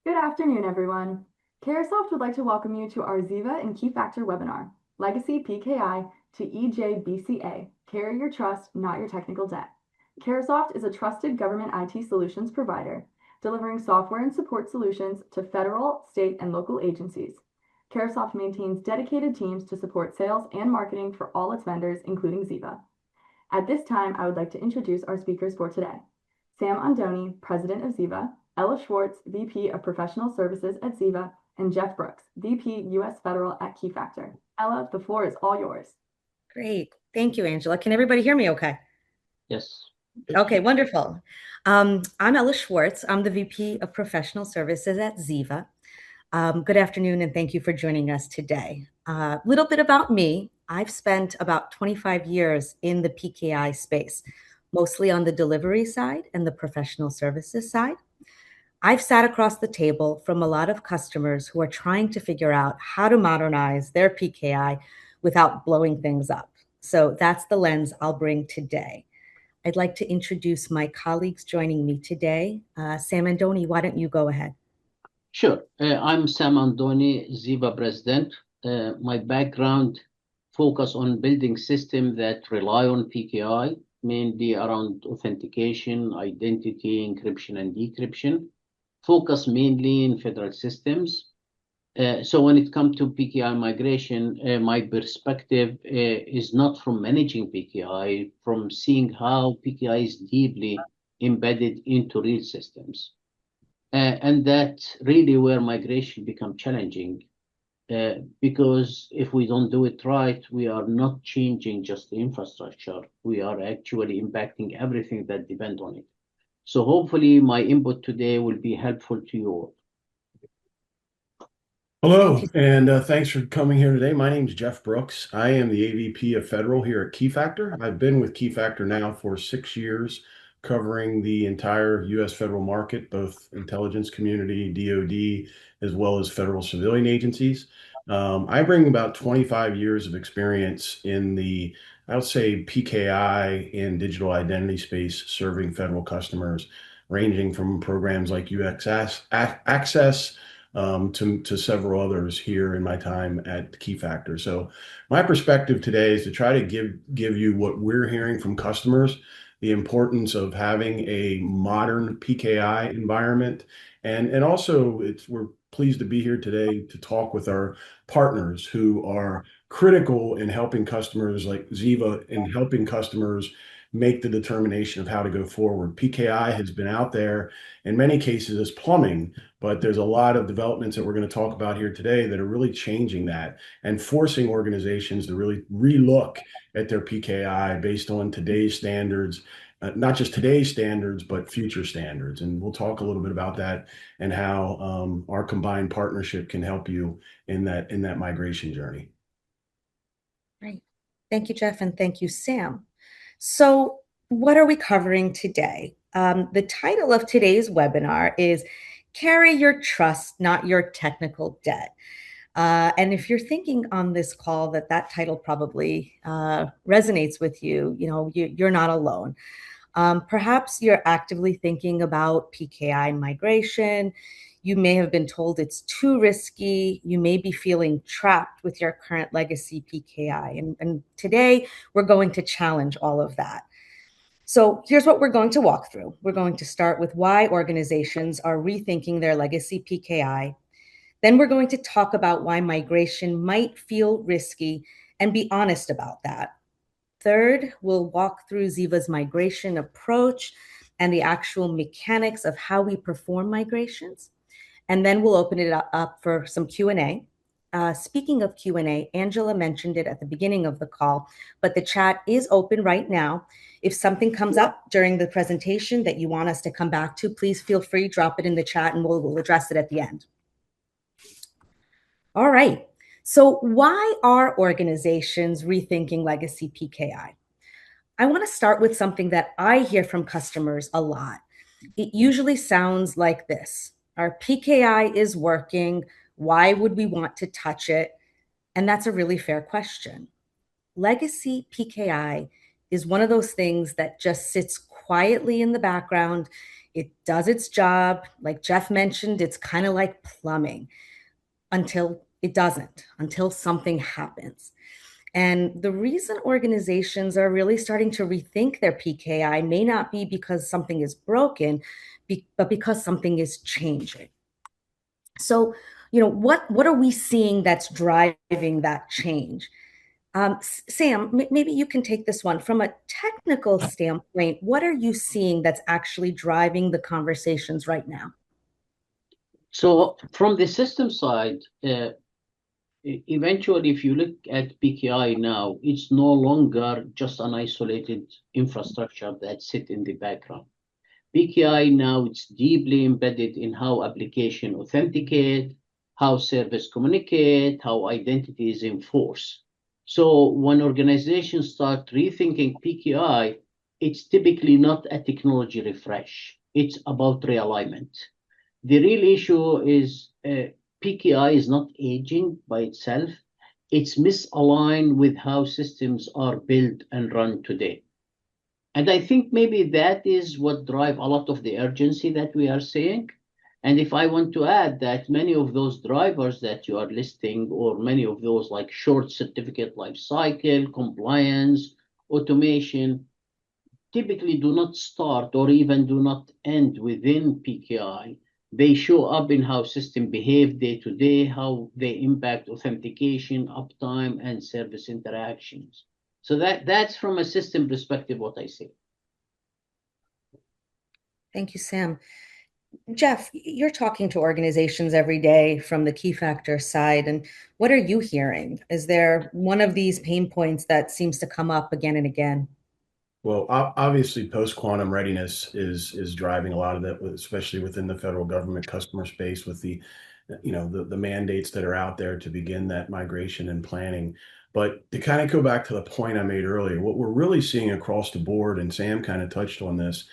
Good afternoon, everyone. Caresoft would like to welcome you to our Zeva and Keyfactor webinar, Legacy PKI to EJBCA, Carry Your Trust, Not Your Technical Debt. Caresoft is a trusted government IT solutions provider, delivering software and support solutions to federal, state, and local agencies. Caresoft maintains dedicated teams to support sales and marketing for all its vendors, including Zeva. At this time, I would like to introduce our speakers for today. Sam Andoni, President of Zeva, Ella Schwartz, VP of Professional Services at Zeva, and Jeff Brooks, VP U.S. Federal at Keyfactor. Ella, the floor is all yours. Great. Thank you, Angela. Can everybody hear me okay? Yes. Okay, wonderful. I'm Ella Schwartz. I'm the VP of Professional Services at Zeva. Good afternoon, and thank you for joining us today. A little bit about me. I've spent about 25 years in the PKI space, mostly on the delivery side and the professional services side. I've sat across the table from a lot of customers who are trying to figure out how to modernize their PKI without blowing things up. So that's the lens I'll bring today. I'd like to introduce my colleagues joining me today. Sam Andoni, why don't you go ahead? Sure. I'm Sam Andoni, Zeva President. My background focus on building systems that rely on PKI, mainly around authentication, identity, encryption, and decryption. Focus mainly in federal systems. So when it comes to PKI migration, my perspective is not from managing PKI, from seeing how PKI is deeply embedded into real systems. And that's really where migration becomes challenging, because if we don't do it right, we are not changing just the infrastructure. We are actually impacting everything that depends on it. So hopefully my input today will be helpful to you all. Hello, and thanks for coming here today. My name is Jeff Brooks. I am the AVP of Federal here at Keyfactor. I've been with Keyfactor now for 6 years, covering the entire U.S. federal market, both intelligence community, DoD, as well as federal civilian agencies. I bring about 25 years of experience in the, I would say, PKI and digital identity space, serving federal customers, ranging from programs like UX Access, to several others here in my time at Keyfactor. So my perspective today is to try to give you what we're hearing from customers, the importance of having a modern PKI environment, and also we're pleased to be here today to talk with our partners who are critical in helping customers like Zeva, in helping customers make the determination of how to go forward. PKI has been out there in many cases as plumbing, but there's a lot of developments that we're going to talk about here today that are really changing that and forcing organizations to really relook at their PKI based on today's standards, not just today's standards, but future standards. And we'll talk a little bit about that and how our combined partnership can help you in that migration journey. Great. Thank you, Jeff, and thank you, Sam. So what are we covering today? The title of today's webinar is Carry Your Trust, Not Your Technical Debt. And if you're thinking on this call that title probably resonates with you, you're not alone. Perhaps you're actively thinking about PKI migration. You may have been told it's too risky. You may be feeling trapped with your current legacy PKI. And today we're going to challenge all of that. So here's what we're going to walk through. We're going to start with why organizations are rethinking their legacy PKI. Then we're going to talk about why migration might feel risky and be honest about that. Third, we'll walk through Zeva's migration approach and the actual mechanics of how we perform migrations. And then we'll open it up for some Q&A. Speaking of Q&A, Angela mentioned it at the beginning of the call, but the chat is open right now. If something comes up during the presentation that you want us to come back to, please feel free, drop it in the chat and we'll address it at the end. All right. So why are organizations rethinking legacy PKI? I want to start with something that I hear from customers a lot. It usually sounds like this. Our PKI is working. Why would we want to touch it? And that's a really fair question. Legacy PKI is one of those things that just sits quietly in the background. It does its job. Like Jeff mentioned, it's kind of like plumbing until it doesn't, until something happens. And the reason organizations are really starting to rethink their PKI may not be because something is broken, but because something is changing. So, what are we seeing that's driving that change? Sam, maybe you can take this one. From a technical standpoint, what are you seeing that's actually driving the conversations right now? So from the system side, eventually, if you look at PKI now, it's no longer just an isolated infrastructure that sits in the background. PKI now it's deeply embedded in how application authenticate, how service communicate, how identity is enforced. So when organizations start rethinking PKI, it's typically not a technology refresh. It's about realignment. The real issue is PKI is not aging by itself. It's misaligned with how systems are built and run today. And I think maybe that is what drives a lot of the urgency that we are seeing. And if I want to add that many of those drivers that you are listing, or many of those like short certificate life cycle, compliance, automation, typically do not start or even do not end within PKI. They show up in how systems behave day to day, how they impact authentication, uptime, and service interactions. So that's from a system perspective what I see. Thank you, Sam. Jeff, you're talking to organizations every day from the Keyfactor side, and what are you hearing? Is there one of these pain points that seems to come up again and again? Well, obviously, post-quantum readiness is driving a lot of that, especially within the federal government customer space with the mandates that are out there to begin that migration and planning. But to kind of go back to the point I made earlier, what we're really seeing across the board, and Sam kind of touched on this,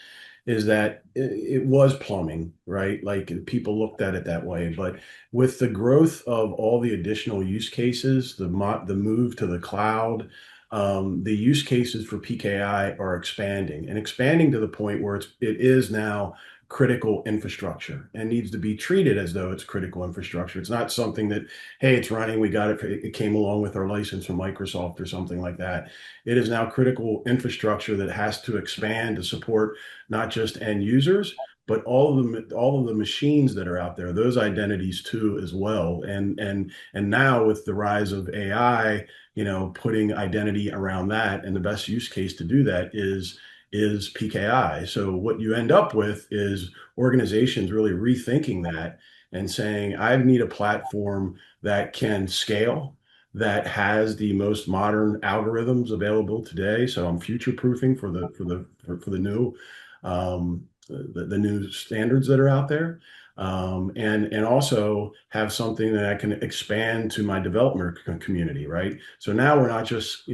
is that it was plumbing, right? Like people looked at it that way. But with the growth of all the additional use cases, the move to the cloud, the use cases for PKI are expanding to the point where it is now critical infrastructure and needs to be treated as though it's critical infrastructure. It's not something that, hey, it's running, we got it, it came along with our license from Microsoft or something like that. It is now critical infrastructure that has to expand to support not just end users, but all of the machines that are out there, those identities too as well. And now with the rise of AI, putting identity around that, and the best use case to do that is PKI. So what you end up with is organizations really rethinking that and saying, I need a platform that can scale, that has the most modern algorithms available today. So I'm future proofing for the new the new standards that are out there. And also have something that I can expand to my developer community, right? So now we're not just,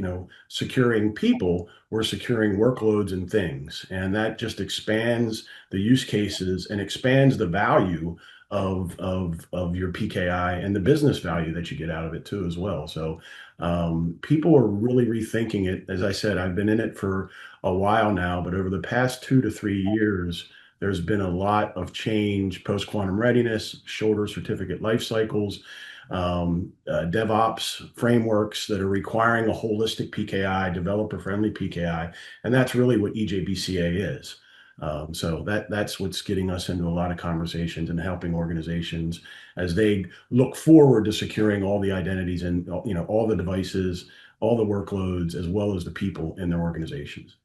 securing people, we're securing workloads and things. And that just expands the use cases and expands the value of your PKI and the business value that you get out of it too as well. So people are really rethinking it. As I said, I've been in it for a while now, but over the past 2 to 3 years, there's been a lot of change, post-quantum readiness, shorter certificate life cycles, DevOps frameworks that are requiring a holistic PKI, developer-friendly PKI, and that's really what EJBCA is. So that's what's getting us into a lot of conversations and helping organizations as they look forward to securing all the identities and all the devices, all the workloads, as well as the people in their organizations.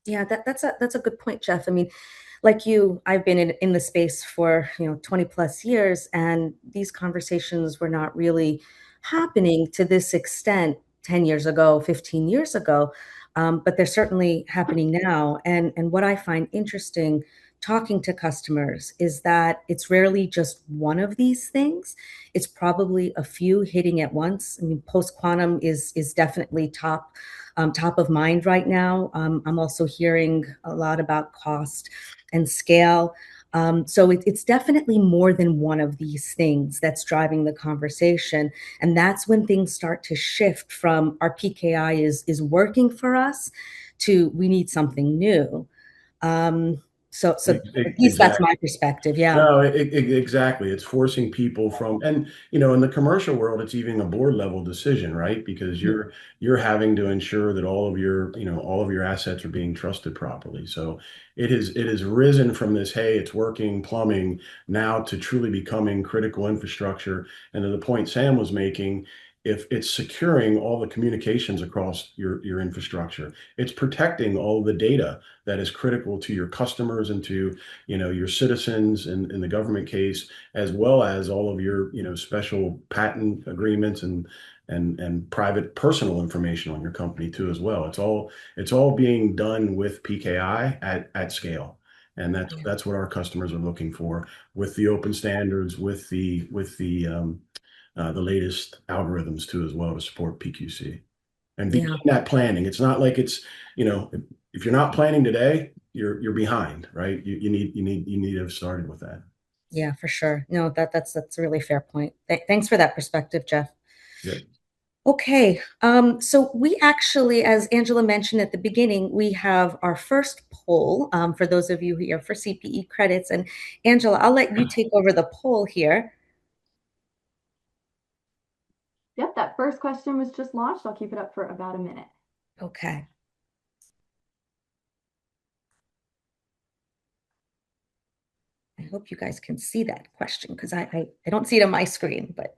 Yeah, that's a good point, Jeff. I mean, like you, I've been in the space for 20 plus years, and these conversations were not really happening to this extent 10 years ago, 15 years ago, but they're certainly happening now. And what I find interesting talking to customers is that it's rarely just one of these things. It's probably a few hitting at once. I mean, post quantum is definitely top of mind right now. I'm also hearing a lot about cost and scale. So it's definitely more than one of these things that's driving the conversation. And that's when things start to shift from our PKI is working for us to we need something new. So at least that's Exactly. my perspective. Yeah. No, exactly. It's forcing people from, and in the commercial world, it's even a board level decision, right? Because you're having to ensure that all of your assets are being trusted properly. So it has risen from this, hey, it's working plumbing, now to truly becoming critical infrastructure. And to the point Sam was making, if it's securing all the communications across your infrastructure, it's protecting all the data that is critical to your customers and to your citizens in the government case, as well as all of your special patent agreements and private personal information on your company too as well. It's all being done with PKI at scale. And that's what our customers are looking for with the open standards, with the latest algorithms too as well to support PQC and begin that planning. It's not like it's, if you're not planning today, you're behind, right? You need to have started with that. Yeah, for sure. No, that's a really fair point. Thanks for that perspective, Jeff. Yeah. Okay, so we actually, as Angela mentioned at the beginning, we have our first poll for those of you here for CPE credits. And Angela, I'll let you take over the poll here. Yep, that first question was just launched. I'll keep it up for about a minute. Okay. I hope you guys can see that question because I don't see it on my screen, but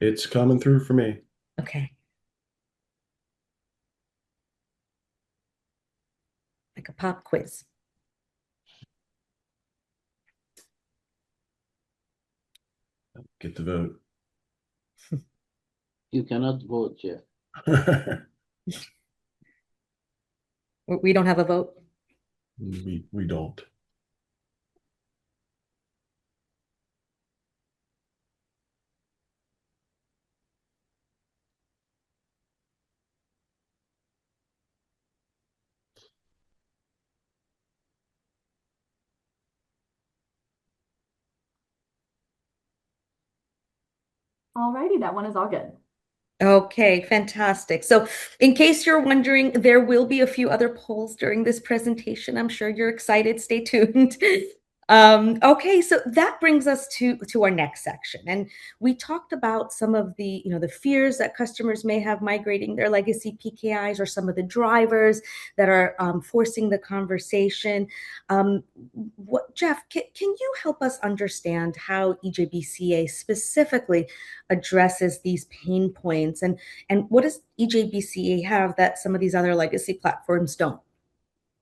it's coming through for me. Okay. Like a pop quiz. Get the vote. You cannot vote, Jeff. We don't have a vote? We don't. Alrighty, that one is all good. Okay, fantastic. So in case you're wondering, there will be a few other polls during this presentation. I'm sure you're excited. Stay tuned. Okay, so that brings us to our next section. And we talked about some of the, the fears that customers may have migrating their legacy PKIs or some of the drivers that are forcing the conversation. Jeff, can you help us understand how EJBCA specifically addresses these pain points? And what does EJBCA have that some of these other legacy platforms don't?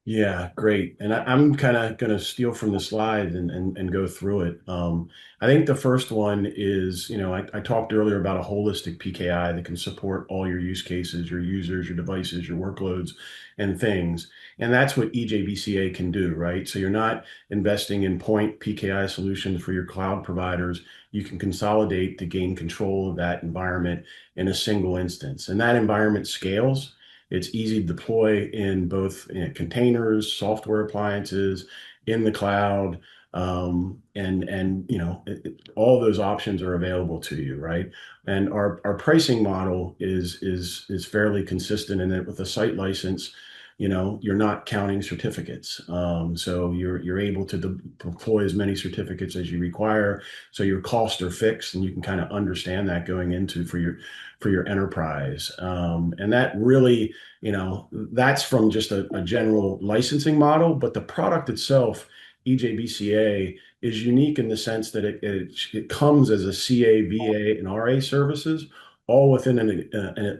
Yeah, great. And I'm kind of going to steal from the slide and go through it. I think the first one is, I talked earlier about a holistic PKI that can support all your use cases, your users, your devices, your workloads, and things. And that's what EJBCA can do, right? So you're not investing in point PKI solutions for your cloud providers. You can consolidate to gain control of that environment in a single instance. And that environment scales. It's easy to deploy in both containers, software appliances, in the cloud, and all those options are available to you, right? And our pricing model is fairly consistent in that with a site license, you're not counting certificates, so you're able to deploy as many certificates as you require. So your costs are fixed, and you can kind of understand that going into for your enterprise. And that really, that's from just a general licensing model, but the product itself, EJBCA, is unique in the sense that it comes as a CA, VA, and RA services, all within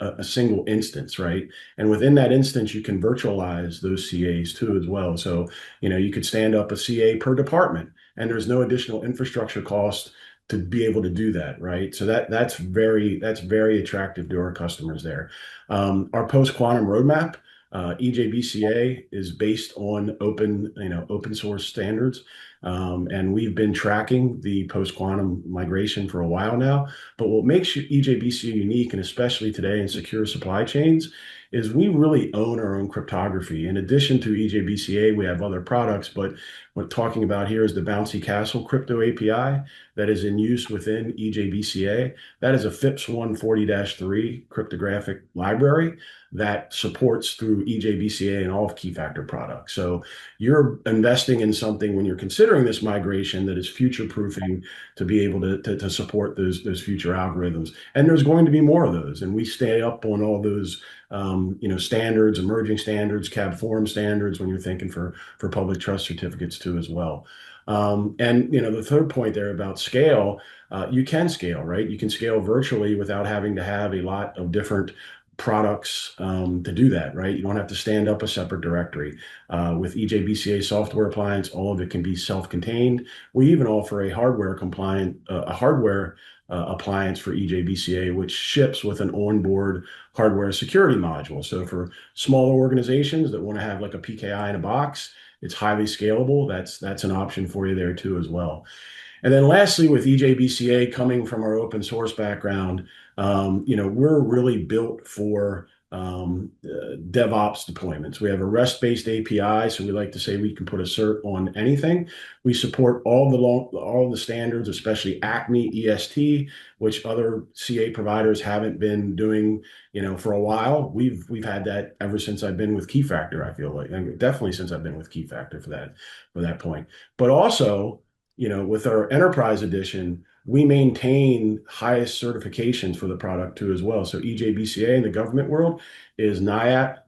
a single instance, right? And within that instance, you can virtualize those CAs too as well. So, you could stand up a CA per department, and there's no additional infrastructure cost to be able to do that, right? So that's very attractive to our customers there. Our post-quantum roadmap, EJBCA, is based on open source standards. And we've been tracking the post-quantum migration for a while now. But what makes EJBCA unique, and especially today in secure supply chains, is we really own our own cryptography. In addition to EJBCA, we have other products, but what we're talking about here is the Bouncy Castle crypto API that is in use within EJBCA. That is a FIPS 140-3 cryptographic library that supports through EJBCA and all of Keyfactor products. So you're investing in something when you're considering this migration that is future-proofing to be able to support those future algorithms. And there's going to be more of those. And we stay up on all those standards, emerging standards, CAB forum standards when you're thinking for public trust certificates too as well. And the third point there about scale, you can scale, right? You can scale virtually without having to have a lot of different products to do that, right? You don't have to stand up a separate directory. With EJBCA software appliance, all of it can be self-contained. We even offer a hardware appliance for EJBCA, which ships with an onboard hardware security module. So for smaller organizations that want to have like a PKI in a box, it's highly scalable. That's an option for you there too as well. And then lastly, with EJBCA coming from our open source background, we're really built for DevOps deployments. We have a REST-based API, so we like to say we can put a cert on anything. We support all the standards, especially ACME EST, which other CA providers haven't been doing, for a while. We've had that ever since I've been with Keyfactor, I feel like, and definitely since I've been with Keyfactor for that point. But also, with our enterprise edition, we maintain highest certifications for the product too as well. So EJBCA in the government world is NIAP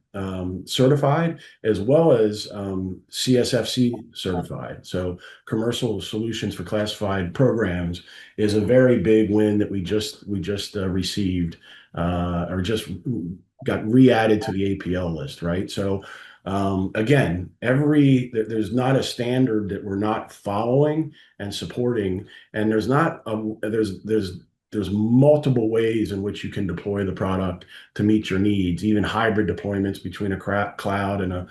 certified, as well as CSFC certified. So Commercial Solutions for Classified Programs is a very big win that we just received or just got re-added to the APL list, right? So again, there's not a standard that we're not following and supporting, and there's multiple ways in which you can deploy the product to meet your needs, even hybrid deployments between a cloud and an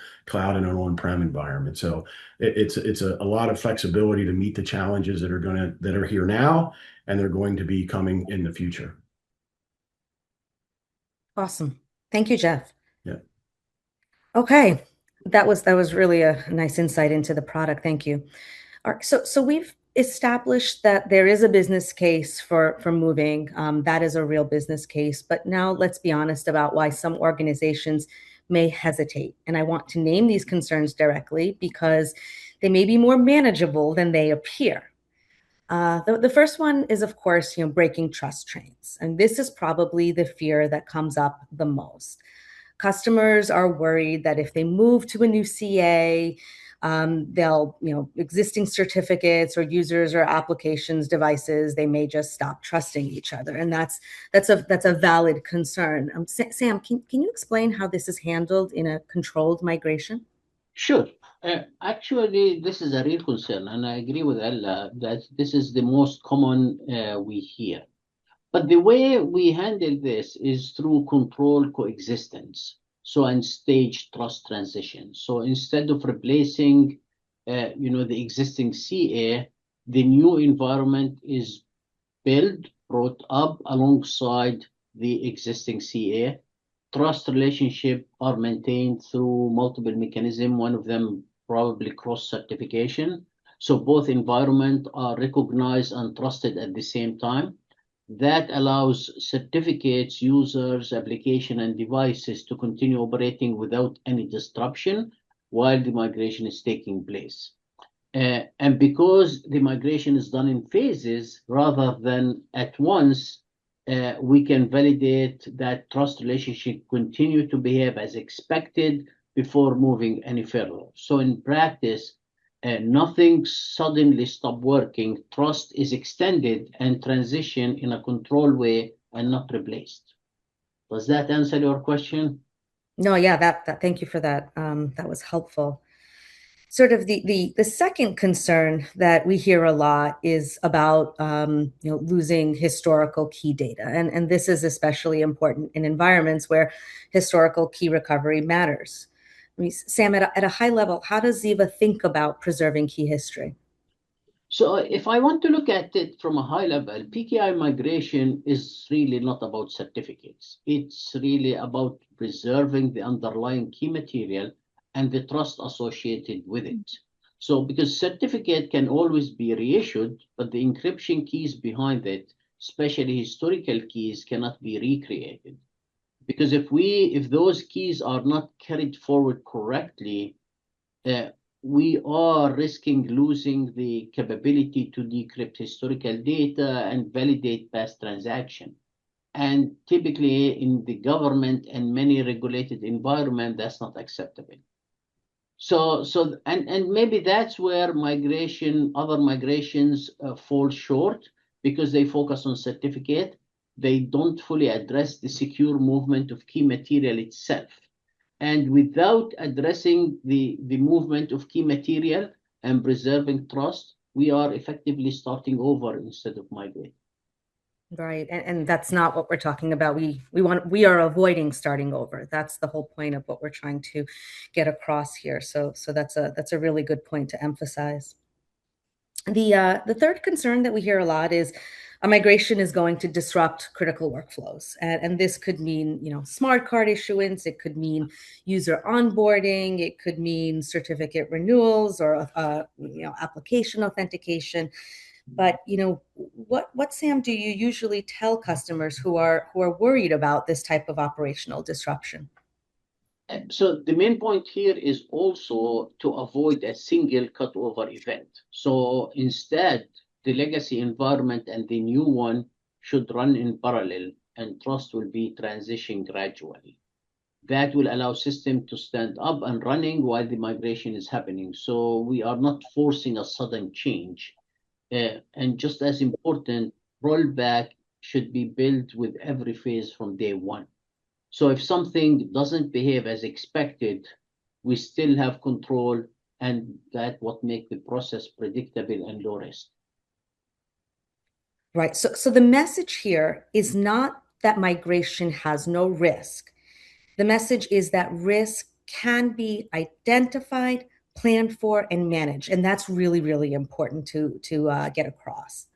on-prem environment. So it's a lot of flexibility to meet the challenges that are here now, and they're going to be coming in the future. Awesome. Thank you, Jeff. Yeah. Okay. That was really a nice insight into the product. Thank you. All right, so we've established that there is a business case for moving. That is a real business case. But now let's be honest about why some organizations may hesitate. And I want to name these concerns directly because they may be more manageable than they appear. The first one is, of course, breaking trust trains. And this is probably the fear that comes up the most. Customers are worried that if they move to a new CA, they'll, existing certificates or users or applications, devices, they may just stop trusting each other. And that's a valid concern. Sam, can you explain how this is handled in a controlled migration? Sure. Actually, this is a real concern, and I agree with Ella that this is the most common we hear. But the way we handle this is through controlled coexistence, and staged trust transition. So instead of replacing, the existing CA, the new environment is brought up alongside the existing CA. Trust relationships are maintained through multiple mechanisms, one of them probably cross-certification. So both environments are recognized and trusted at the same time. That allows certificates, users, application, and devices to continue operating without any disruption while the migration is taking place. And because the migration is done in phases rather than at once, we can validate that trust relationship continue to behave as expected before moving any further. So in practice, nothing suddenly stop working. Trust is extended and transition in a controlled way and not replaced. Does that answer your question? No, yeah, that thank you for that. That was helpful. Sort of the second concern that we hear a lot is about losing historical key data, and this is especially important in environments where historical key recovery matters. I mean, Sam, at a high level, how does Zeva think about preserving key history? So if I want to look at it from a high level, PKI migration is really not about certificates. It's really about preserving the underlying key material and the trust associated with it. So because certificate can always be reissued, but the encryption keys behind it, especially historical keys, cannot be recreated. Because if those keys are not carried forward correctly, we are risking losing the capability to decrypt historical data and validate past transaction. And typically in the government and many regulated environment, that's not acceptable. And maybe that's where other migrations fall short because they focus on certificate. They don't fully address the secure movement of key material itself. And without addressing the movement of key material and preserving trust, we are effectively starting over instead of migrating. Right. And that's not what we're talking about. We are avoiding starting over. That's the whole point of what we're trying to get across here. So that's a really good point to emphasize. The third concern that we hear a lot is a migration is going to disrupt critical workflows. And this could mean, smart card issuance. It could mean user onboarding. It could mean certificate renewals or, application authentication. But what Sam do you usually tell customers who are worried about this type of operational disruption? So the main point here is also to avoid a single cutover event. So instead, the legacy environment and the new one should run in parallel, and trust will be transitioning gradually. That will allow system to stand up and running while the migration is happening. So we are not forcing a sudden change. And just as important, rollback should be built with every phase from day one. So if something doesn't behave as expected, we still have control, and that what make the process predictable and low risk. Right. So the message here is not that migration has no risk. The message is that risk can be identified, planned for, and managed, and that's really, really important to get across.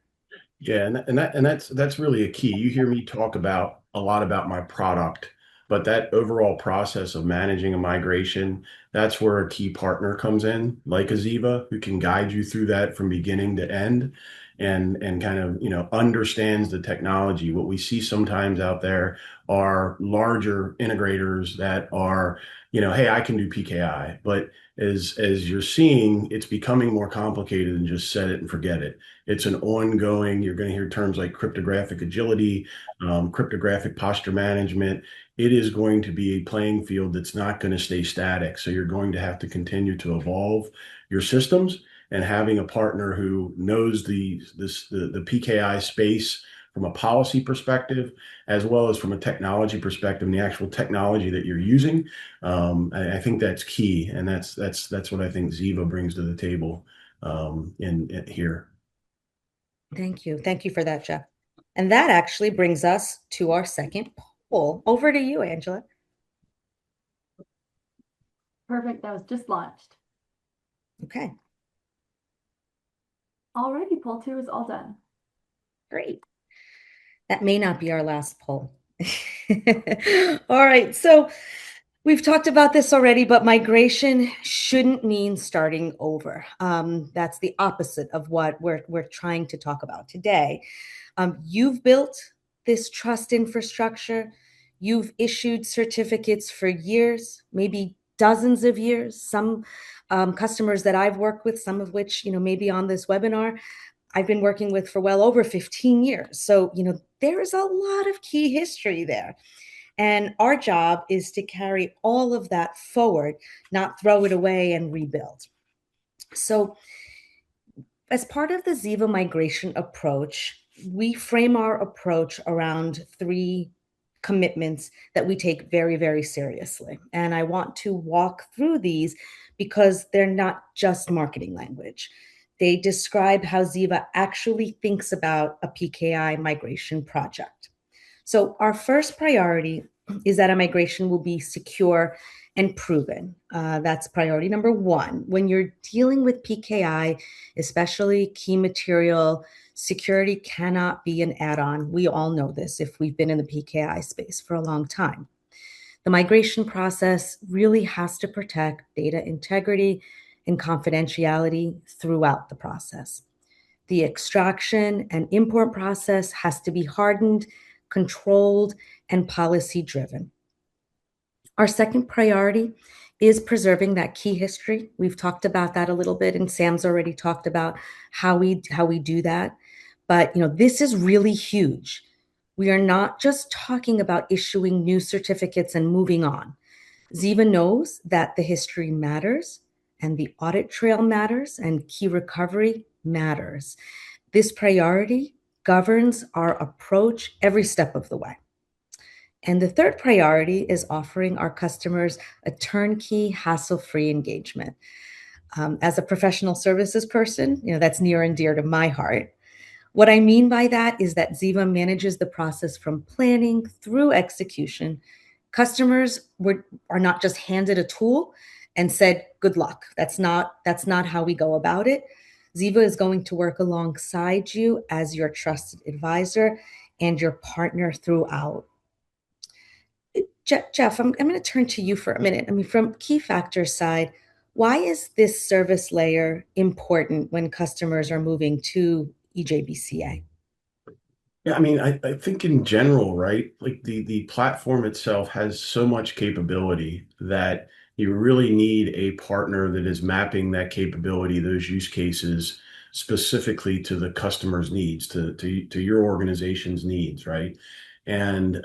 Yeah, and that's really a key. You hear me talk about a lot about my product, but that overall process of managing a migration, that's where a key partner comes in, like a Zeva, who can guide you through that from beginning to end and kind of, understands the technology. What we see sometimes out there are larger integrators that are, hey, I can do PKI, but as you're seeing, it's becoming more complicated than just set it and forget it. It's an ongoing, you're going to hear terms like cryptographic agility, cryptographic posture management. It is going to be a playing field that's not going to stay static. So you're going to have to continue to evolve your systems, and having a partner who knows the PKI space from a policy perspective, as well as from a technology perspective, and the actual technology that you're using. I think that's key. And that's what I think Zeva brings to the table in here. Thank you. Thank you for that, Jeff. And that actually brings us to our second poll. Over to you, Angela. Perfect. That was just launched. Okay. Alrighty, poll 2 is all done. Great. That may not be our last poll. All right. So we've talked about this already, but migration shouldn't mean starting over. That's the opposite of what we're trying to talk about today. You've built this trust infrastructure. You've issued certificates for years, maybe dozens of years. Some customers that I've worked with, some of which, maybe on this webinar, I've been working with for well over 15 years. So, there is a lot of key history there. And our job is to carry all of that forward, not throw it away and rebuild. So as part of the Zeva migration approach, we frame our approach around 3 commitments that we take very, very seriously. And I want to walk through these because they're not just marketing language. They describe how Zeva actually thinks about a PKI migration project. So our first priority is that a migration will be secure and proven. That's priority number one. When you're dealing with PKI, especially key material, security cannot be an add-on. We all know this if we've been in the PKI space for a long time. The migration process really has to protect data integrity and confidentiality throughout the process. The extraction and import process has to be hardened, controlled, and policy-driven. Our second priority is preserving that key history. We've talked about that a little bit, and Sam's already talked about how we do that. But this is really huge. We are not just talking about issuing new certificates and moving on. Zeva knows that the history matters, and the audit trail matters, and key recovery matters. This priority governs our approach every step of the way. And the third priority is offering our customers a turnkey, hassle-free engagement. As a professional services person, that's near and dear to my heart. What I mean by that is that Zeva manages the process from planning through execution. Customers are not just handed a tool and said, good luck. That's not how we go about it. Zeva is going to work alongside you as your trusted advisor and your partner throughout. Jeff, I'm going to turn to you for a minute. From Keyfactor's side, why is this service layer important when customers are moving to EJBCA? Yeah, I think in general, right? Like the platform itself has so much capability that you really need a partner that is mapping that capability, those use cases specifically to the customer's needs, to your organization's needs, right? And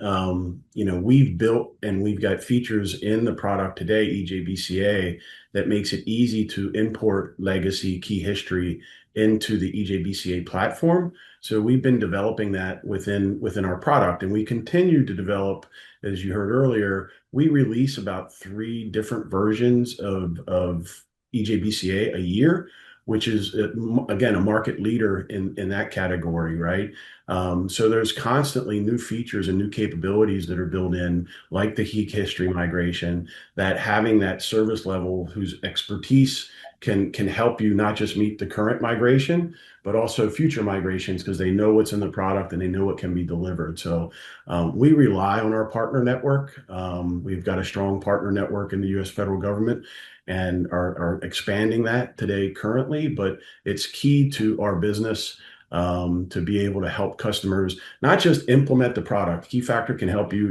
we've built and we've got features in the product today, EJBCA, that makes it easy to import legacy key history into the EJBCA platform. So we've been developing that within our product, and we continue to develop. As you heard earlier, we release about 3 different versions of EJBCA a year, which is, again, a market leader in that category, right? So there's constantly new features and new capabilities that are built in, like the key history migration, that having that service level whose expertise can help you not just meet the current migration, but also future migrations, because they know what's in the product and they know what can be delivered. So we rely on our partner network. We've got a strong partner network in the U.S. federal government and are expanding that today currently, but it's key to our business to be able to help customers not just implement the product. Keyfactor can help you,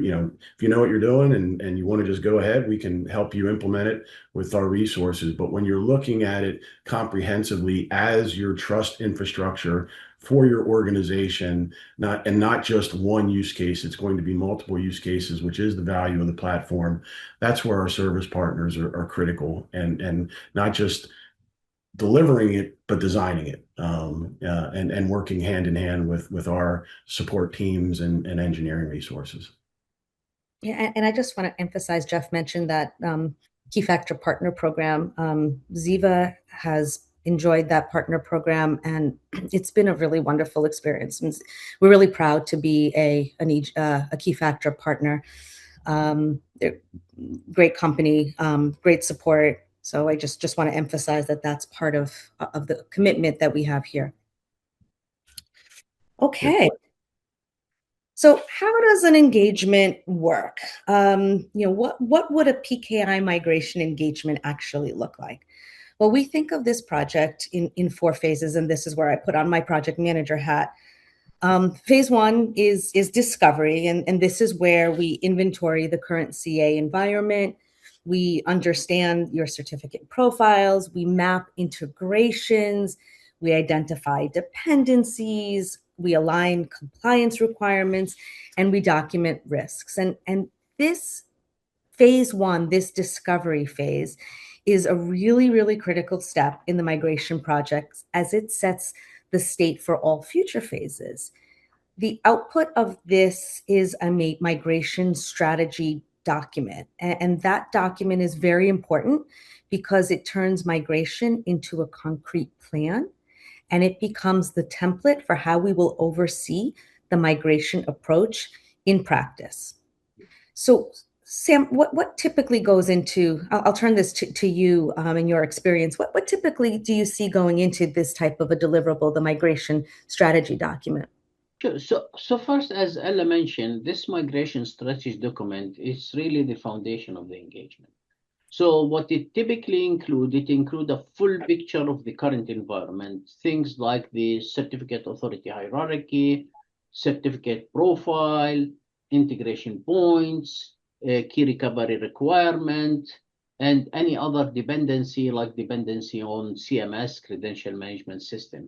if you know what you're doing and you want to just go ahead, we can help you implement it with our resources. But when you're looking at it comprehensively as your trust infrastructure for your organization, not just one use case, it's going to be multiple use cases, which is the value of the platform. That's where our service partners are critical, and not just delivering it, but designing it, and working hand in hand with our support teams and engineering resources. Yeah, and I just want to emphasize, Jeff mentioned that Keyfactor partner program. Zeva has enjoyed that partner program, and it's been a really wonderful experience. And we're really proud to be a Keyfactor partner. Great company, great support. So I just want to emphasize that that's part of the commitment that we have here. Okay. So how does an engagement work? What would a PKI migration engagement actually look like? Well, we think of this project in 4 phases, and this is where I put on my project manager hat. Phase 1 is discovery, and this is where we inventory the current CA environment. We understand your certificate profiles, we map integrations, we identify dependencies, we align compliance requirements, and we document risks. And this phase 1, this discovery phase, is a really, really critical step in the migration project as it sets the state for all future phases. The output of this is a migration strategy document. And that document is very important because it turns migration into a concrete plan, and it becomes the template for how we will oversee the migration approach in practice. So Sam, what typically goes into, I'll turn this to you in your experience. What typically do you see going into this type of a deliverable, the migration strategy document? Sure. So first, as Ella mentioned, this migration strategy document is really the foundation of the engagement. So what it typically include a full picture of the current environment, things like the certificate authority hierarchy, certificate profile, integration points, key recovery requirement, and any other dependency like dependency on CMS, credential management system.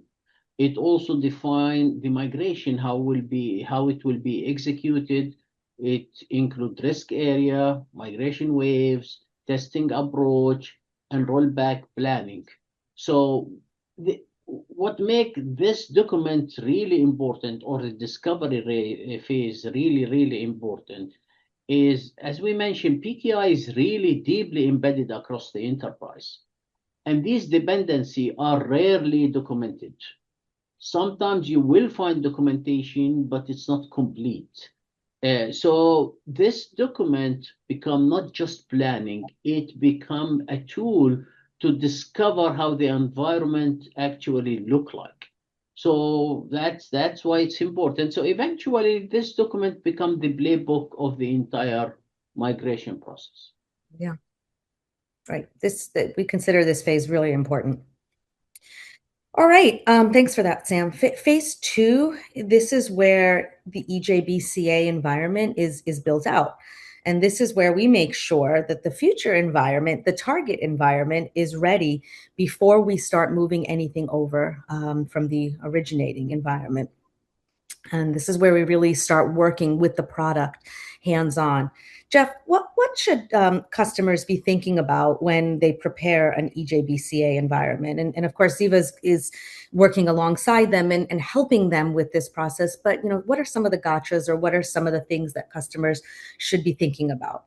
It also defines the migration, how it will be executed. It includes risk area, migration waves, testing approach, and rollback planning. So what make this document really important, or the discovery phase really important, is, as we mentioned, PKI is really deeply embedded across the enterprise. And these dependencies are rarely documented. Sometimes you will find documentation, but it's not complete. So this document become not just planning, it become a tool to discover how the environment actually look like. So that's why it's important. So eventually this document become the playbook of the entire migration process. Yeah, right. We consider this phase really important. All right, thanks for that, Sam. Phase two, this is where the EJBCA environment is built out. And this is where we make sure that the future environment, the target environment, is ready before we start moving anything over from the originating environment. And this is where we really start working with the product hands-on. Jeff, what should customers be thinking about when they prepare an EJBCA environment? And of course, Zeva is working alongside them and helping them with this process. But what are some of the gotchas, or what are some of the things that customers should be thinking about?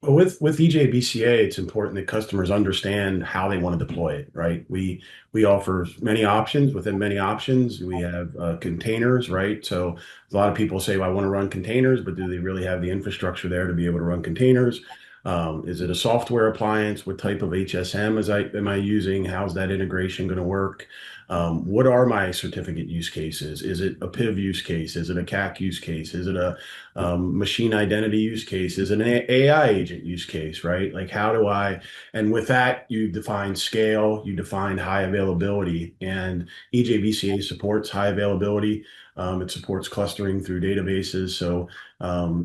Well, with EJBCA, it's important that customers understand how they want to deploy it, right? We offer many options. Within many options, we have containers, right? So a lot of people say, well, I want to run containers, but do they really have the infrastructure there to be able to run containers? Is it a software appliance? What type of HSM am I using? How's that integration going to work? What are my certificate use cases? Is it a PIV use case? Is it a CAC use case? Is it a machine identity use case? Is it an AI agent use case, right? Like and with that, you define scale, you define high availability, and EJBCA supports high availability. It supports clustering through databases. So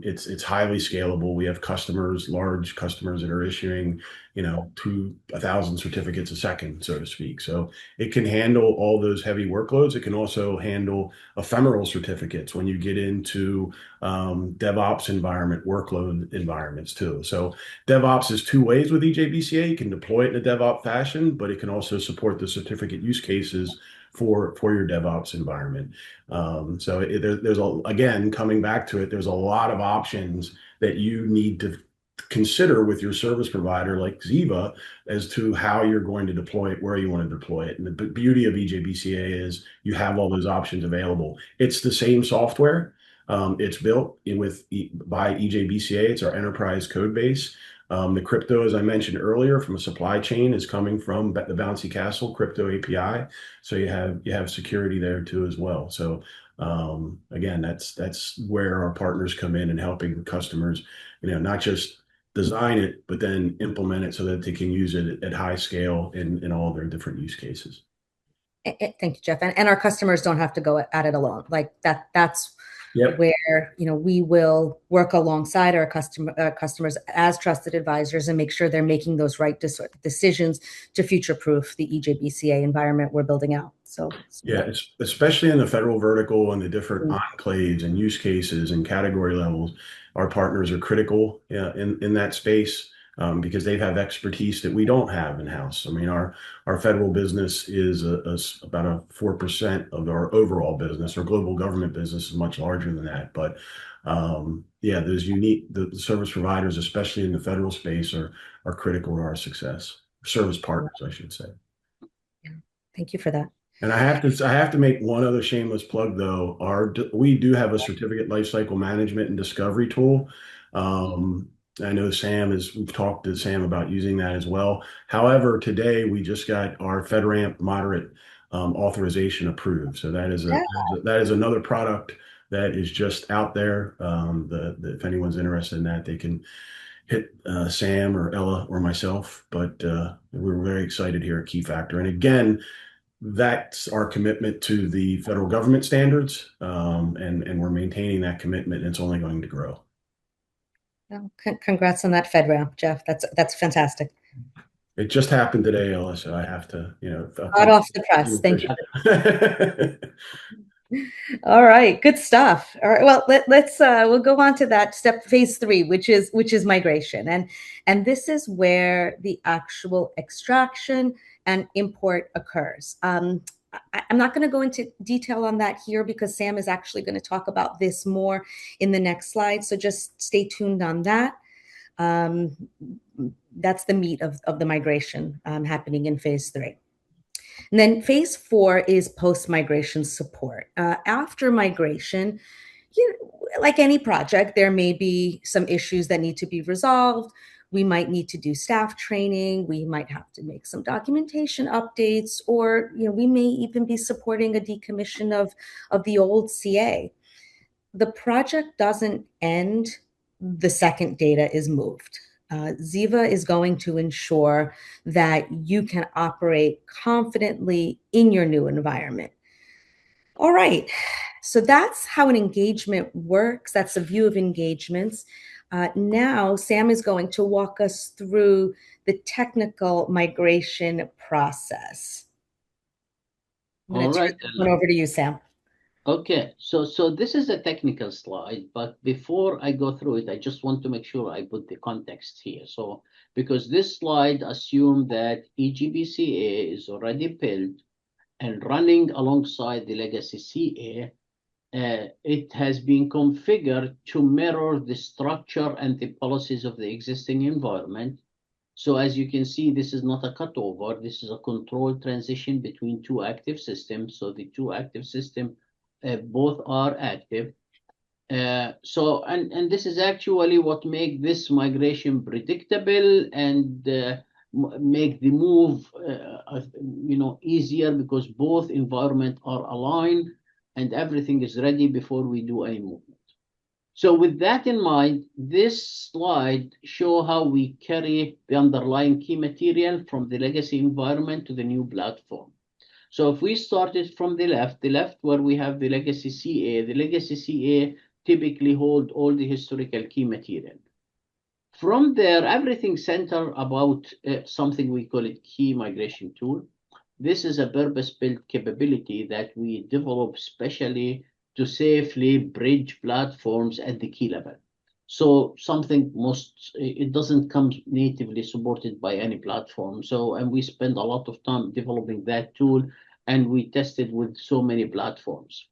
it's highly scalable. We have large customers that are issuing, 1,000 certificates a second, so to speak. So it can handle all those heavy workloads. It can also handle ephemeral certificates when you get into DevOps environment, workload environments too. So DevOps is two ways with EJBCA. You can deploy it in a DevOps fashion, but it can also support the certificate use cases for your DevOps environment. So again, coming back to it, there's a lot of options that you need to consider with your service provider like Zeva as to how you're going to deploy it, where you want to deploy it. And the beauty of EJBCA is you have all those options available. It's the same software. It's built by EJBCA. It's our enterprise code base. The crypto, as I mentioned earlier, from a supply chain is coming from the Bouncy Castle crypto API. So you have security there too as well. So again, that's where our partners come in and helping customers, not just design it, but then implement it so that they can use it at high scale in all their different use cases. Thank you, Jeff. And our customers don't have to go at it alone. Like that's Yep. Where we will work alongside our customers as trusted advisors and make sure they're making those right decisions to future-proof the EJBCA environment we're building out. So yeah, especially in the federal vertical and the different enclaves and use cases and category levels, our partners are critical in that space. Because they have expertise that we don't have in-house. I mean, our federal business is about 4% of our overall business. Our global government business is much larger than that. But yeah, the service providers, especially in the federal space, are critical to our success. Service partners, I should say. Yeah, thank you for that. And I have to make one other shameless plug though. We do have a certificate lifecycle management and discovery tool. I know we've talked to Sam about using that as well. However, today we just got our FedRAMP moderate authorization approved. So that is another product that is just out there. If anyone's interested in that, they can hit Sam or Ella or myself. But we're very excited here at Keyfactor. And again, that's our commitment to the federal government standards, and we're maintaining that commitment, and it's only going to grow. Well, congrats on that FedRAMP, Jeff. That's fantastic. It just happened today, Ella, so I have to, Hot off the press. Thank you. All right, good stuff. All right, well, we'll go on to that phase 3, which is migration, and this is where the actual extraction and import occurs. I'm not going to go into detail on that here because Sam is actually going to talk about this more in the next slide. So just stay tuned on that. That's the meat of the migration happening in phase 3. And then phase 4 is post-migration support. After migration, like any project, there may be some issues that need to be resolved. We might need to do staff training. We might have to make some documentation updates, or we may even be supporting a decommission of the old CA. The project doesn't end the second data is moved. Zeva is going to ensure that you can operate confidently in your new environment. All right, so that's how an engagement works. That's a view of engagements. Now, Sam is going to walk us through the technical migration process. I'm going to turn this one over to you, Sam. Okay, so this is a technical slide, but before I go through it, I just want to make sure I put the context here. So, because this slide assumes that EJBCA is already built and running alongside the legacy CA, it has been configured to mirror the structure and the policies of the existing environment. So as you can see, this is not a cutover. This is a controlled transition between two active systems. So the two active systems both are active. And this is actually what makes this migration predictable and make the move easier, because both environments are aligned and everything is ready before we do any movement. So with that in mind, this slide shows how we carry the underlying key material from the legacy environment to the new platform. So if we started from the left where we have the legacy CA typically hold all the historical key material. From there, everything centered about something we call it key migration tool. This is a purpose-built capability that we develop specially to safely bridge platforms at the key level. So it doesn't come natively supported by any platform. And we spend a lot of time developing that tool, and we tested with so many platforms.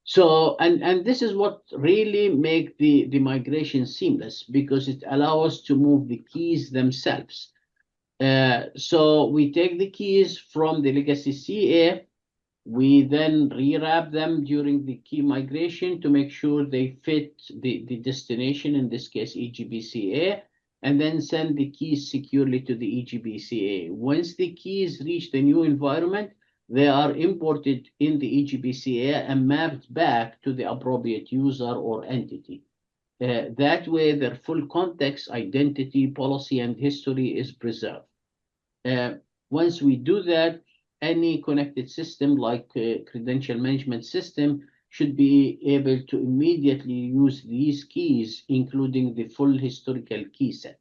So, and this is what really make the migration seamless, because it allows us to move the keys themselves. So we take the keys from the legacy CA, we then rewrap them during the key migration to make sure they fit the destination, in this case EJBCA, and then send the keys securely to the EJBCA. Once the keys reach the new environment, they are imported in the EJBCA and mapped back to the appropriate user or entity. That way, their full context, identity, policy, and history is preserved. Once we do that, any connected system like credential management system should be able to immediately use these keys, including the full historical key set.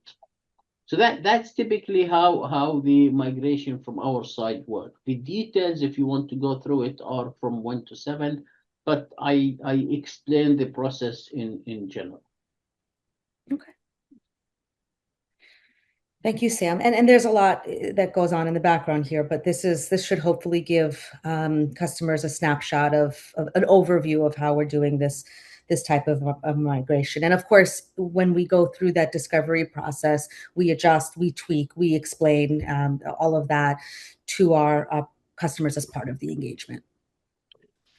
So that's typically how the migration from our side works. The details, if you want to go through it, are from 1 to 7, but I explain the process in general. Okay. Thank you, Sam. And there's a lot that goes on in the background here, but this should hopefully give customers a snapshot of an overview of how we're doing this type of migration. And of course, when we go through that discovery process, we adjust, we tweak, we explain all of that to our customers as part of the engagement.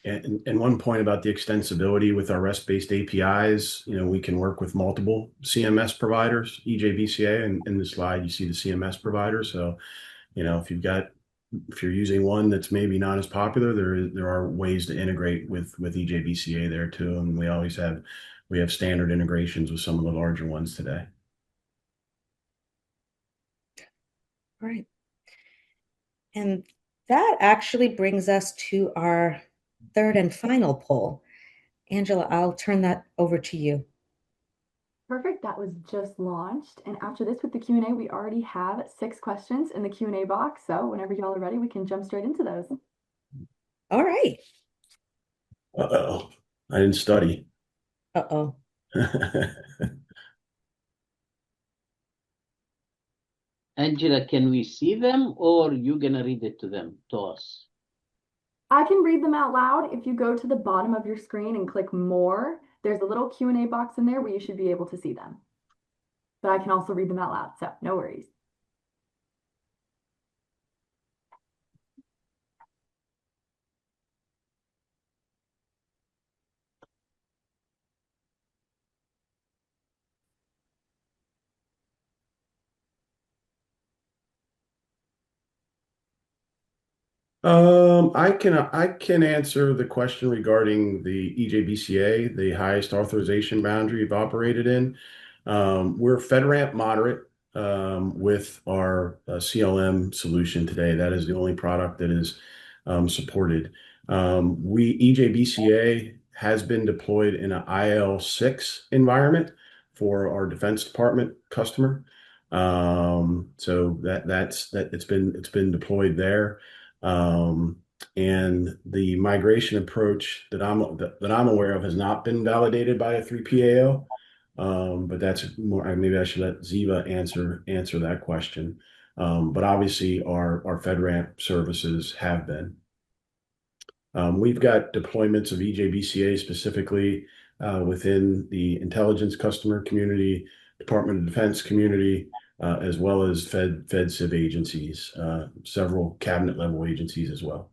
And one point about the extensibility with our REST-based APIs, we can work with multiple CMS providers, EJBCA, and in the slide, you see the CMS provider. So, if you're using one that's maybe not as popular, there are ways to integrate with EJBCA there too. And we have standard integrations with some of the larger ones today. Right. And that actually brings us to our third and final poll. Angela, I'll turn that over to you. Perfect. That was just launched. And after this, with the Q&A, we already have 6 questions in the Q&A box. So whenever y'all are ready, we can jump straight into those. All right. Uh-oh. I didn't study. Uh-oh. Angela, can we see them, or you gonna read it to us? I can read them out loud. If you go to the bottom of your screen and click more, there's a little Q&A box in there where you should be able to see them. But I can also read them out loud, so no worries. I can answer the question regarding the EJBCA, the highest authorization boundary you've operated in. We're FedRAMP moderate with our CLM solution today. That is the only product that is supported. EJBCA has been deployed in an IL6 environment for our Defense Department customer. So it's been deployed there. And the migration approach that I'm aware of has not been validated by a 3PAO. But that's more, maybe I should let Zeva answer that question. But obviously our FedRAMP services have been. We've got deployments of EJBCA specifically within the intelligence customer community, Department of Defense community, as well as FedCiv agencies, several cabinet level agencies as well.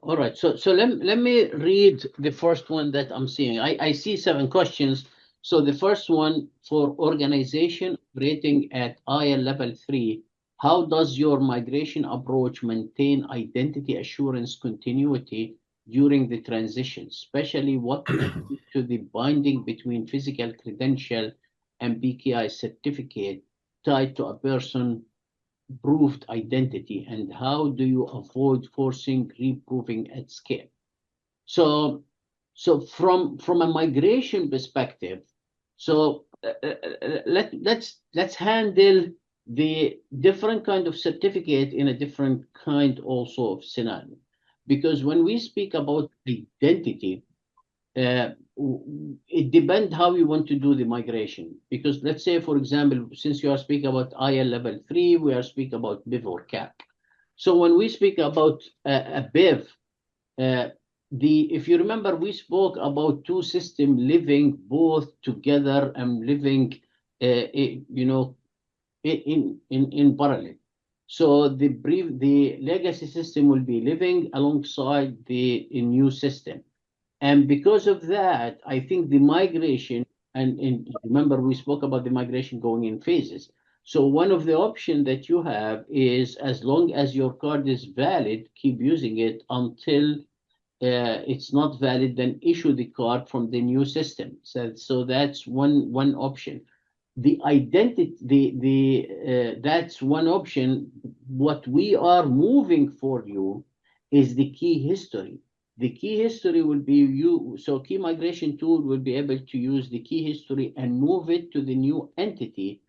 All right, so let me read the first one that I'm seeing. I see 7 questions. So the first one, for organization operating at IL level 3, how does your migration approach maintain identity assurance continuity during the transition, especially what to the binding between physical credential and PKI certificate tied to a person proved identity, and how do you avoid forcing reproving at scale? So from a migration perspective, so let's handle the different kind of certificate in a different kind also of scenario, because when we speak about identity, it depends how you want to do the migration. Because let's say, for example, since you are speaking about IL level 3, we are speaking about BIV or CAP. So when we speak about a BIV, if you remember, we spoke about 2 systems living both together and living, in parallel. So the legacy system will be living alongside the new system. And because of that, I think the migration, and remember, we spoke about the migration going in phases. So one of the options that you have is, as long as your card is valid, keep using it until it's not valid, then issue the card from the new system. So that's one option. The identity, that's one option. What we are moving for you is the key history. The key history will be so key migration tool will be able to use the key history and move it to the new entity,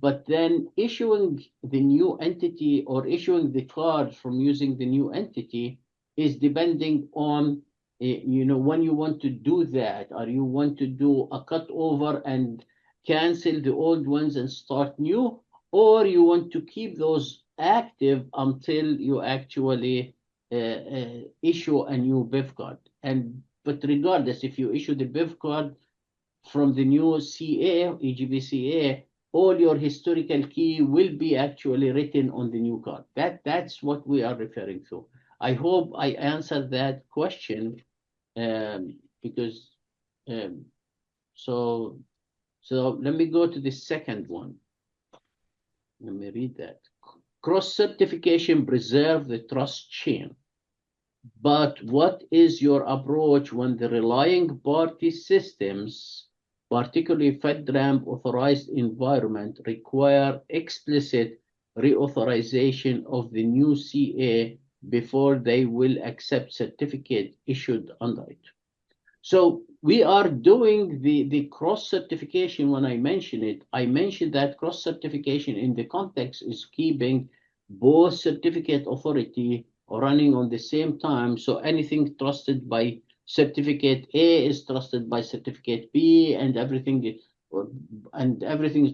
but then issuing the new entity or issuing the card from using the new entity is depending on, when you want to do that, or you want to do a cut over and cancel the old ones and start new, or you want to keep those active until you actually issue a new BIV card. But regardless, if you issue the BIV card from the new CA, EJBCA, all your historical key will be actually written on the new card. That's what we are referring to. I hope I answered that question, because so let me go to the second one. Let me read that. Cross-certification preserve the trust chain. But what is your approach when the relying party systems, particularly FedRAMP authorized environment, require explicit reauthorization of the new CA before they will accept certificate issued under it? So we are doing the cross-certification. When I mention it, I mentioned that cross-certification in the context is keeping both certificate authority running on the same time. So anything trusted by certificate A is trusted by certificate B, and everything is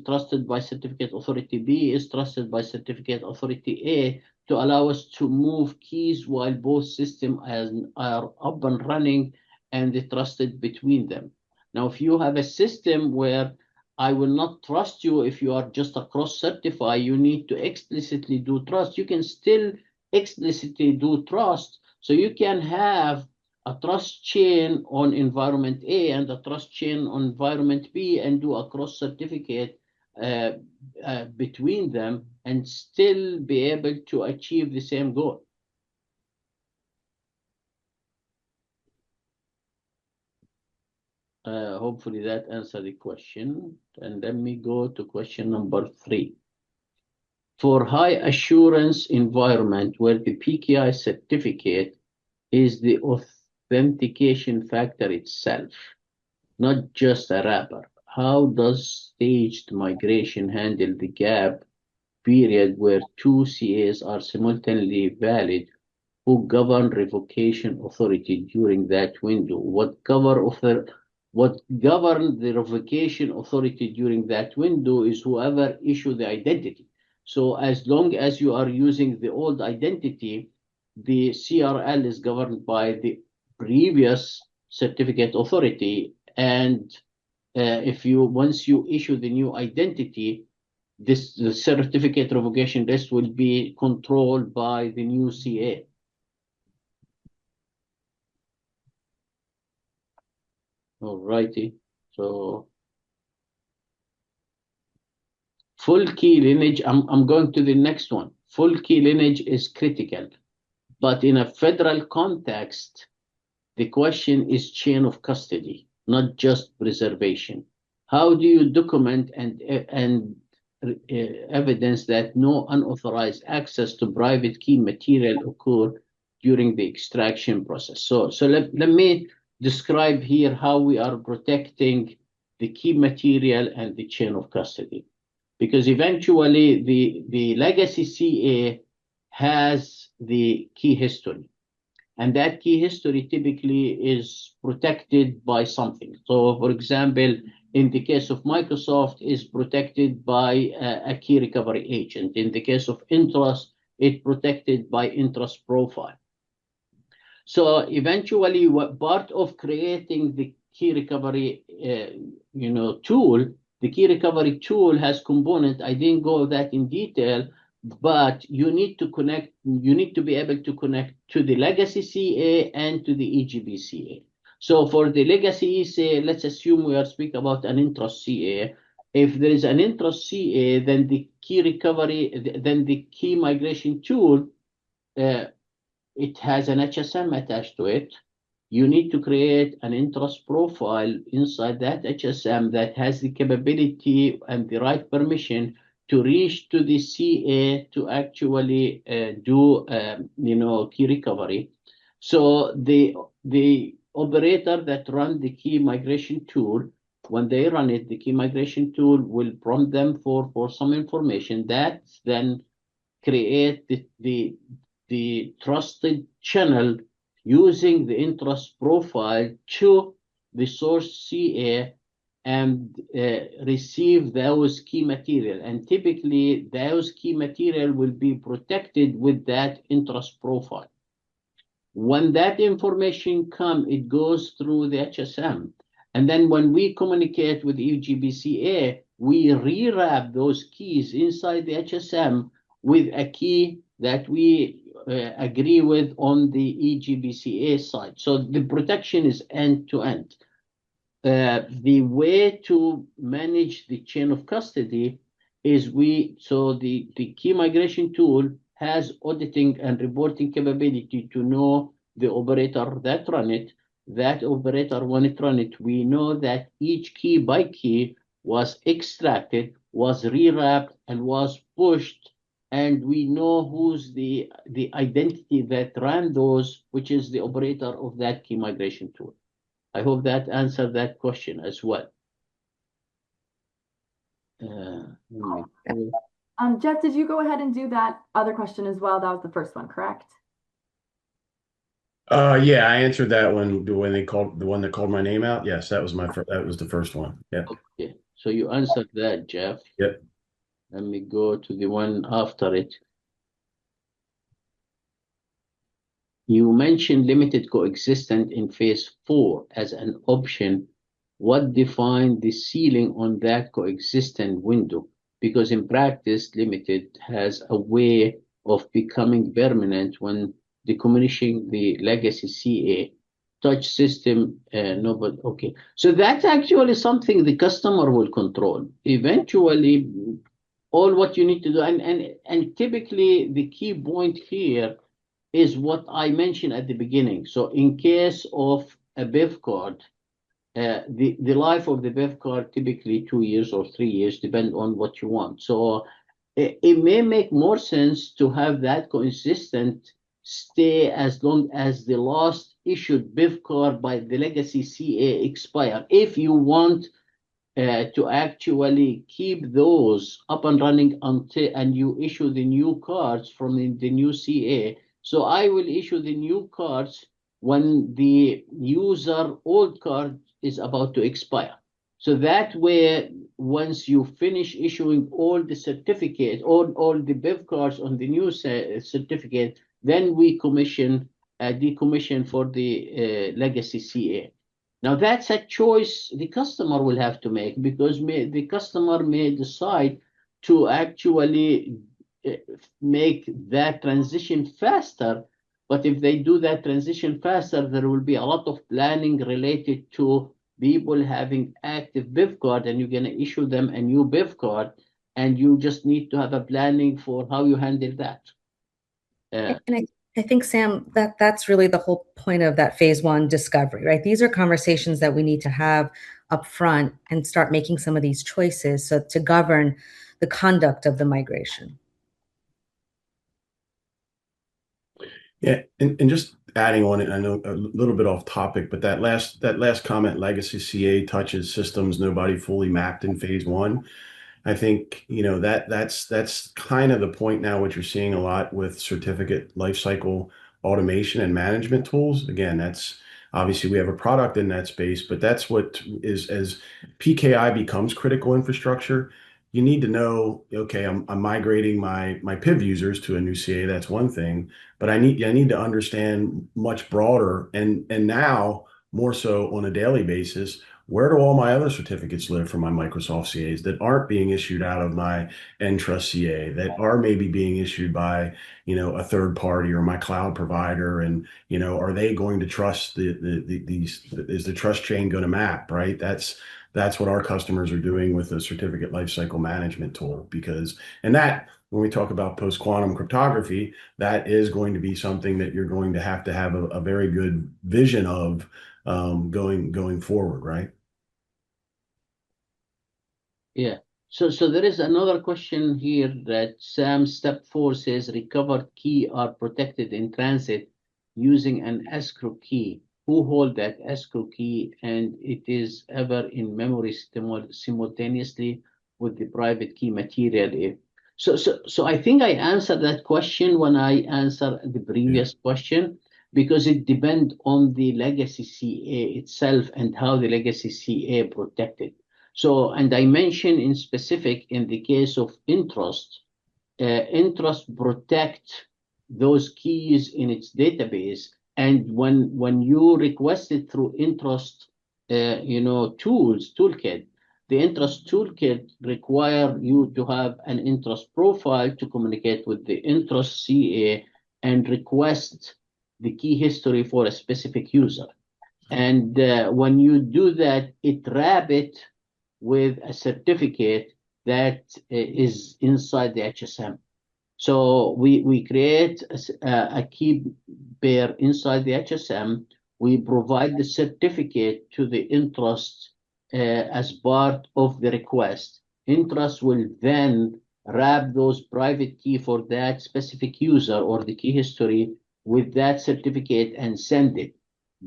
trusted by certificate authority B is trusted by certificate authority A, to allow us to move keys while both systems are up and running and trusted between them. Now, if you have a system where I will not trust you if you are just a cross-certify, you need to explicitly do trust. You can still explicitly do trust. So you can have a trust chain on environment A and a trust chain on environment B and do a cross-certificate between them and still be able to achieve the same goal. Hopefully that answered the question. And let me go to question number 3. For high assurance environment where the PKI certificate is the authentication factor itself, not just a wrapper, how does staged migration handle the gap period where two CAs are simultaneously valid who govern revocation authority during that window? What govern the revocation authority during that window is whoever issued the identity. So as long as you are using the old identity, the CRL is governed by the previous certificate authority. And once you issue the new identity, the certificate revocation list will be controlled by the new CA. All righty. So full key lineage, I'm going to the next one. Full key lineage is critical, but in a federal context, the question is chain of custody, not just preservation. How do you document and evidence that no unauthorized access to private key material occur during the extraction process? So let me describe here how we are protecting the key material and the chain of custody. Because eventually the legacy CA has the key history. And that key history typically is protected by something. So for example, in the case of Microsoft, is protected by a key recovery agent. In the case of Intrust, it's protected by Intrust profile. So eventually, what part of creating the key recovery tool, the key recovery tool has component. I didn't go that in detail, but you need to connect. You need to be able to connect to the legacy CA and to the EJBCA. So for the legacy CA, let's assume we are speaking about an Intrust CA. If there is an Intrust CA, then the key recovery, then the key migration tool, it has an HSM attached to it. You need to create an Intrust profile inside that HSM that has the capability and the right permission to reach to the CA to actually do key recovery. So the operator that run the key migration tool, when they run it, the key migration tool will prompt them for some information that then create the trusted channel using the Intrust profile to the source CA and receive those key material. And typically, those key material will be protected with that Intrust profile. When that information comes, it goes through the HSM. And then when we communicate with EJBCA, we rewrap those keys inside the HSM with a key that we agree with on the EJBCA side. So the protection is end-to-end. The way to manage the chain of custody is the key migration tool has auditing and reporting capability to know the operator that run it. That operator, when it run it, we know that each key by key was extracted, was rewrapped, and was pushed, and we know who's the identity that ran those, which is the operator of that key migration tool. I hope that answered that question as well. Jeff, did you go ahead and do that other question as well? That was the first one, correct? Yeah, I answered that one when they called the one that called my name out. Yes, that was that was the first one. Yeah. Okay, so you answered that, Jeff. Yep. Let me go to the one after it. You mentioned limited coexistence in phase 4 as an option. What defined the ceiling on that coexistent window? Because in practice, limited has a way of becoming permanent when decommissioning the legacy CA touch system. Okay, so that's actually something the customer will control. Eventually, all what you need to do, and typically the key point here is what I mentioned at the beginning. So in case of a BIV card, the life of the BIV card typically 2 years or 3 years, depend on what you want. So it may make more sense to have that consistent stay as long as the last issued BIV card by the legacy CA expire. If you want to actually keep those up and running and you issue the new cards from the new CA. So I will issue the new cards when the user old card is about to expire. So that way, once you finish issuing all the certificates, all the BIV cards on the new certificate, then we decommission for the legacy CA. Now that's a choice the customer will have to make, because the customer may decide to actually make that transition faster. But if they do that transition faster, there will be a lot of planning related to people having active BIV card, and you're going to issue them a new BIV card, and you just need to have a planning for how you handle that. And I think, Sam, that's really the whole point of that phase 1 discovery, right? These are conversations that we need to have up front and start making some of these choices so to govern the conduct of the migration. Yeah, and just adding on it, I know a little bit off topic, but that last comment, legacy CA touches systems nobody fully mapped in phase 1. I think, that's kind of the point now, what you're seeing a lot with certificate lifecycle automation and management tools. Again, that's obviously we have a product in that space, but that's what is, as PKI becomes critical infrastructure, you need to know, okay, I'm migrating my PIV users to a new CA. That's one thing, but I need to understand much broader and now more so on a daily basis, where do all my other certificates live for my Microsoft CAs that aren't being issued out of my Entrust CA, that are maybe being issued by, a third party or my cloud provider? And, are they going to trust is the trust chain going to map, right? That's what our customers are doing with the certificate lifecycle management tool, when we talk about post-quantum cryptography, that is going to be something that you're going to have a very good vision of going forward, right? Yeah. So there is another question here that Sam step 4 says recovered key are protected in transit using an escrow key. Who hold that escrow key, and it is ever in memory simultaneously with the private key material? So I think I answered that question when I answered the previous question, because it depends on the legacy CA itself and how the legacy CA protected. So, and I mentioned in specific in the case of Entrust, Entrust protect those keys in its database. And when you request it through Entrust, toolkit, the interest toolkit require you to have an interest profile to communicate with the interest CA and request the key history for a specific user. And when you do that, it wrap it with a certificate that is inside the HSM. So we create a key pair inside the HSM. We provide the certificate to the interest as part of the request. Interest will then wrap those private key for that specific user or the key history with that certificate and send it.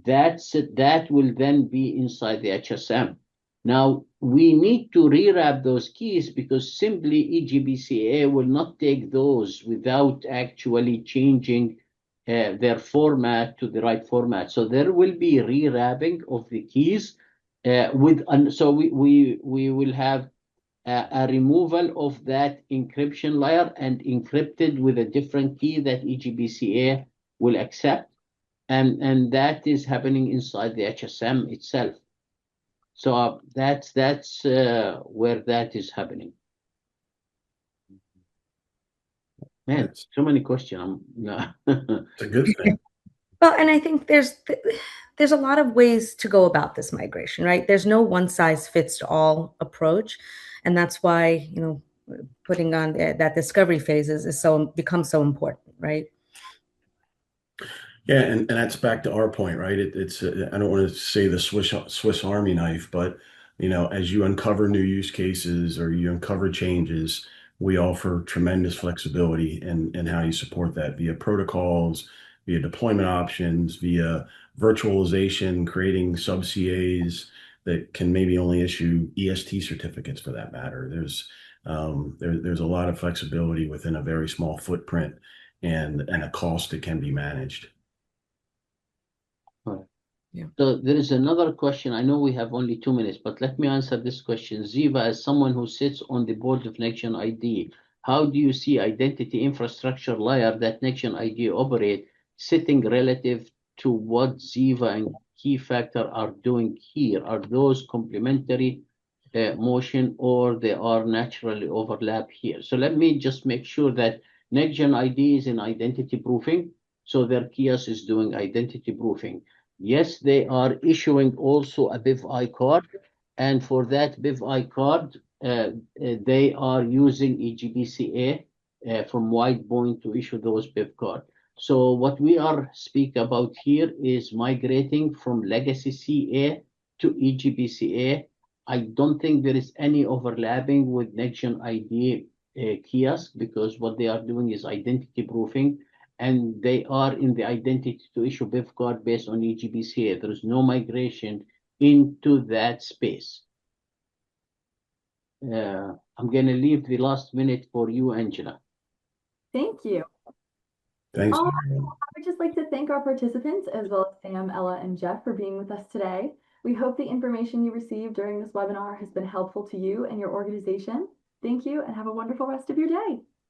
That will then be inside the HSM. Now, we need to rewrap those keys because simply EJBCA will not take those without actually changing their format to the right format. So there will be rewrapping of the keys so we will have a removal of that encryption layer and encrypted with a different key that EJBCA will accept. And that is happening inside the HSM itself. So that's where that is happening. Man, so many questions. It's a good thing. Well, and I think there's a lot of ways to go about this migration, right? There's no one size fits all approach, and that's why putting on that discovery phase becomes so important, right? Yeah, and that's back to our point, right? It's I don't want to say the Swiss Army knife, but as you uncover new use cases or you uncover changes, we offer tremendous flexibility in how you support that via protocols, via deployment options, via virtualization, creating sub CAs that can maybe only issue EST certificates for that matter. There's a lot of flexibility within a very small footprint and a cost that can be managed. Yeah. So there is another question. I know we have only 2 minutes, but let me answer this question. Zeva, as someone who sits on the board of NextGen ID, how do you see identity infrastructure layer that NextGen ID operate sitting relative to what Zeva and Keyfactor are doing here? Are those complementary motion or they are naturally overlap here? So let me just make sure that NextGen ID is in identity proofing. So their kiosk is doing identity proofing. Yes, they are issuing also a BIV-I card, and for that BIV-I card, they are using EJBCA from WidePoint to issue those BIV card. So what we are speaking about here is migrating from legacy CA to EJBCA. I don't think there is any overlapping with NextGen ID kiosk because what they are doing is identity proofing. And they are in the identity to issue BIV card based on EJBCA. There is no migration into that space. I'm going to leave the last minute for you, Angela. Thank you. Thanks. I would just like to thank our participants as well as Sam, Ella, and Jeff for being with us today. We hope the information you received during this webinar has been helpful to you and your organization. Thank you and have a wonderful rest of your day.